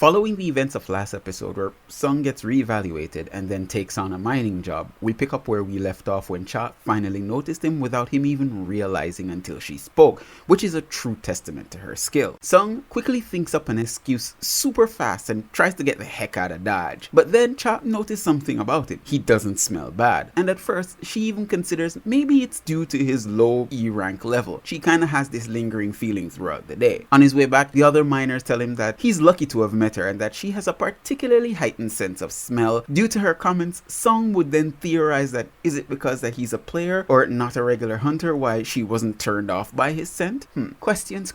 Following the events of last episode where Sung gets reevaluated and then takes on a mining job, we pick up where we left off when Cha finally noticed him without him even realizing until she spoke, which is a true testament to her skill. Sung quickly thinks up an excuse super fast and tries to get the heck out of Dodge, but then Cha noticed something about him. He doesn't smell bad, and at first she even considers maybe it's due to his low E rank level. She kinda has this lingering feeling throughout the day. On his way back, the other miners tell him that he's lucky to have met her and that she has a particularly heightened sense of smell. Due to her comments, Sung would then theorize that is it because that he's a player or not a regular hunter why she wasn't turned off by his scent? Questions.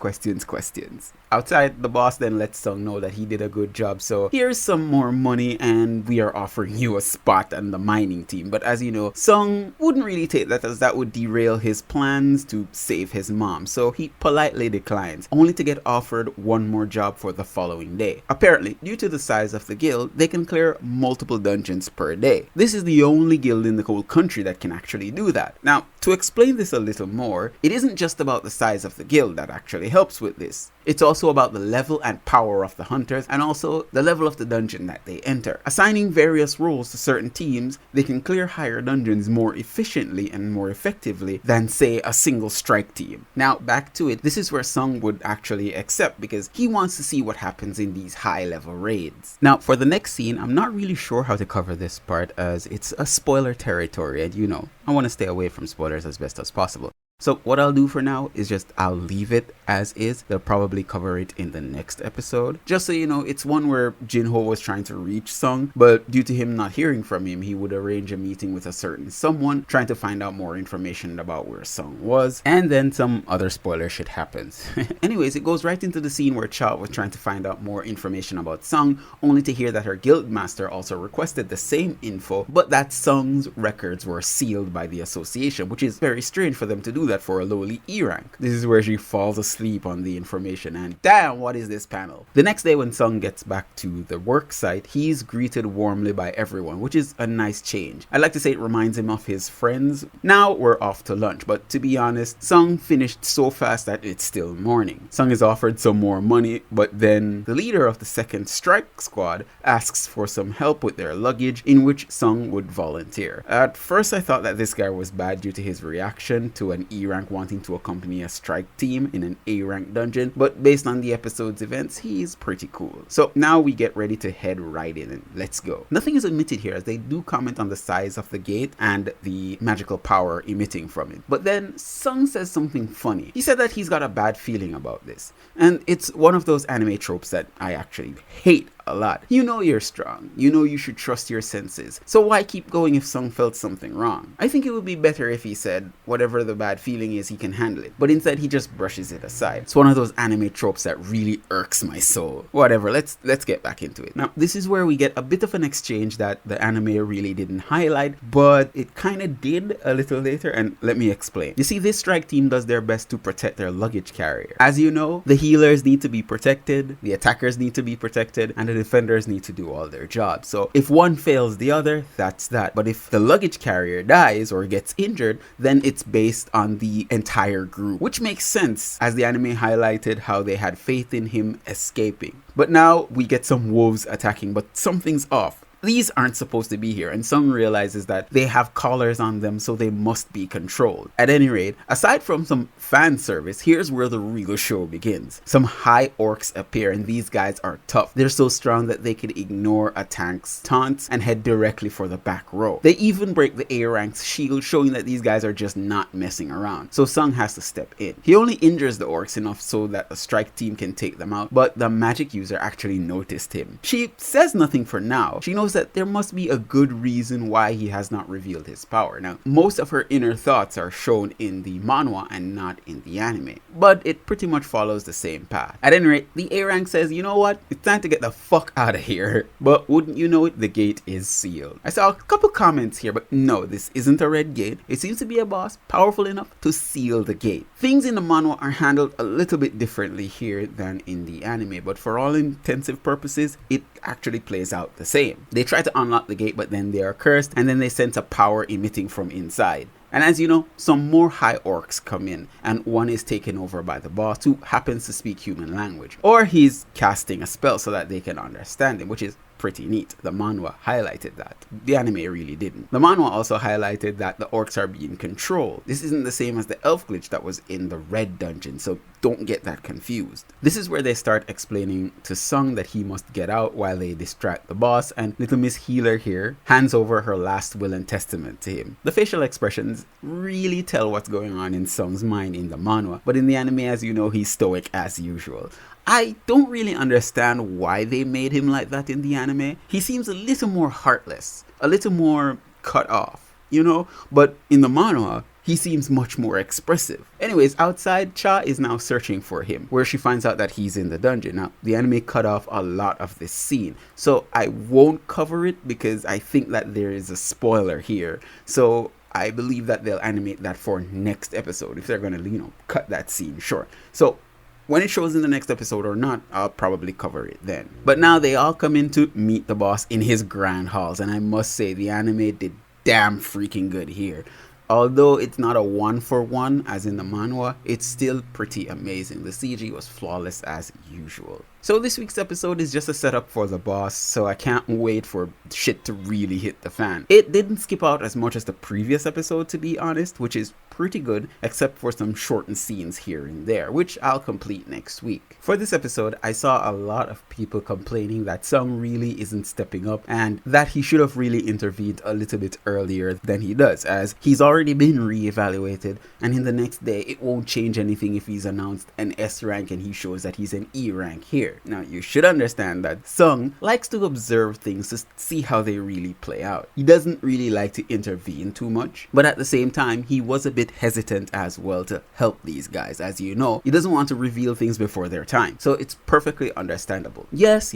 Outside, the boss then lets Sung know that he did a good job, so here's some more money and we are offering you a spot on the mining team. But as you know, Sung wouldn't really take that as that would derail his plans to save his mom, so he politely declines, only to get offered one more job for the following day. Apparently, due to the size of the guild, they can clear multiple dungeons per day. This is the only guild in the whole country that can actually do that. Now, to explain this a little more, it isn't just about the size of the guild that actually helps with this. It's also about the level and power of the hunters and also the level of the dungeon that they enter. Assigning various roles to certain teams, they can clear higher dungeons more efficiently and more effectively than say a single strike team. Now back to it, this is where Sung would actually accept because he wants to see what happens in these high level raids. Now for the next scene, I'm not really sure how to cover this part as it's a spoiler territory and you know, I want to stay away from spoilers as best as possible. So what I'll do for now is just I'll leave it as is. They'll probably cover it in the next episode. Just so you know, it's one where Jin-Woo was trying to reach Sung, but due to him not hearing from him, he would arrange a meeting with a certain someone trying to find out more information about where Sung was, and then some other spoiler shit happens. Anyways, it goes right into the scene where Cha was trying to find out more information about Sung, only to hear that her guild master also requested the same info, but that Sung's records were sealed by the association, which is very strange for them to do that for a lowly E rank. This is where she falls asleep on the information and damn, what is this panel? The next day when Sung gets back to the work site, he's greeted warmly by everyone, which is a nice change. I like to say it reminds him of his friends. Now we're off to lunch, but to be honest, Sung finished so fast that it's still morning. Sung is offered some more money, but then the leader of the second strike squad asks for some help with their luggage, in which Sung would volunteer. At first I thought that this guy was bad due to his reaction to an E rank wanting to accompany a strike team in an A rank dungeon, but based on the episode's events, he's pretty cool. So now we get ready to head right in and let's go. Nothing is omitted here as they do comment on the size of the gate and the magical power emitting from it. But then Sung says something funny. He said that he's got a bad feeling about this, and it's one of those anime tropes that I actually hate a lot. You know you're strong. You know you should trust your senses. So why keep going if Sung felt something wrong? I think it would be better if he said whatever the bad feeling is, he can handle it. But instead he just brushes it aside. It's one of those anime tropes that really irks my soul. Whatever, let's get back into it. Now this is where we get a bit of an exchange that the anime really didn't highlight, but it kind of did a little later, and let me explain. You see, this strike team does their best to protect their luggage carrier. As you know, the healers need to be protected, the attackers need to be protected, and the defenders need to do all their jobs. So if one fails the other, that's that. But if the luggage carrier dies or gets injured, then it's based on the entire group, which makes sense as the anime highlighted how they had faith in him escaping. But now we get some wolves attacking, but something's off. These aren't supposed to be here, and Sung realizes that they have collars on them, so they must be controlled. At any rate, aside from some fan service, here's where the real show begins. Some high orcs appear, and these guys are tough. They're so strong that they can ignore a tank's taunts and head directly for the back row. They even break the A rank's shield, showing that these guys are just not messing around. So Sung has to step in. He only injures the orcs enough so that the strike team can take them out, but the magic user actually noticed him. She says nothing for now. She knows that there must be a good reason why he has not revealed his power. Now, most of her inner thoughts are shown in the manhwa and not in the anime, but it pretty much follows the same path. At any rate, the A rank says, you know what, it's time to get the fuck out of here. But wouldn't you know it, the gate is sealed. I saw a couple comments here, but no, this isn't a red gate. It seems to be a boss powerful enough to seal the gate. Things in the manhwa are handled a little bit differently here than in the anime, but for all intensive purposes, it actually plays out the same. They try to unlock the gate, but then they are cursed, and then they sense a power emitting from inside. And as you know, some more high orcs come in, and one is taken over by the boss who happens to speak human language. Or he's casting a spell so that they can understand him, which is pretty neat. The manhwa highlighted that. The anime really didn't. The manhwa also highlighted that the orcs are being controlled. This isn't the same as the elf glitch that was in the red dungeon, so don't get that confused. This is where they start explaining to Sung that he must get out while they distract the boss, and little Miss Healer here hands over her last will and testament to him. The facial expressions really tell what's going on in Sung's mind in the manhwa, but in the anime, as you know, he's stoic as usual. I don't really understand why they made him like that in the anime. He seems a little more heartless, a little more cut off, you know? But in the manhwa, he seems much more expressive. Anyways, outside, Cha is now searching for him, where she finds out that he's in the dungeon. Now, the anime cut off a lot of this scene, so I won't cover it because I think that there is a spoiler here. So I believe that they'll animate that for next episode if they're gonna, cut that scene short. So when it shows in the next episode or not, I'll probably cover it then. But now they all come in to meet the boss in his grand halls, and I must say the anime did damn freaking good here. Although it's not a 1-for-1 as in the manhwa, it's still pretty amazing. The CG was flawless as usual. So this week's episode is just a setup for the boss, so I can't wait for shit to really hit the fan. It didn't skip out as much as the previous episode, to be honest, which is pretty good, except for some shortened scenes here and there, which I'll complete next week. For this episode, I saw a lot of people complaining that Sung really isn't stepping up and that he should have really intervened a little bit earlier than he does, as he's already been re-evaluated, and in the next day it won't change anything if he's announced an S rank and he shows that he's an E rank here. Now, you should understand that Sung likes to observe things to see how they really play out. He doesn't really like to intervene too much, but at the same time, he was a bit hesitant as well to help these guys. As you know, he doesn't want to reveal things before their time, so it's perfectly understandable. Yes,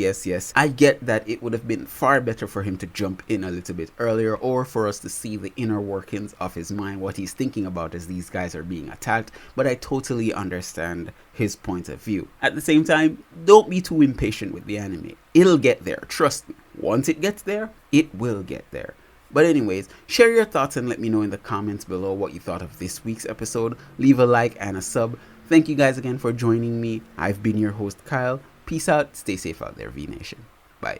I get that it would have been far better for him to jump in a little bit earlier, or for us to see the inner workings of his mind, what he's thinking about as these guys are being attacked, but I totally understand his point of view. At the same time, don't be too impatient with the anime. It'll get there, trust me. Once it gets there, it will get there. But anyways, share your thoughts and let me know in the comments below what you thought of this week's episode. Leave a like and a sub. Thank you guys again for joining me. I've been your host, Kyle. Peace out. Stay safe out there, V Nation. Bye.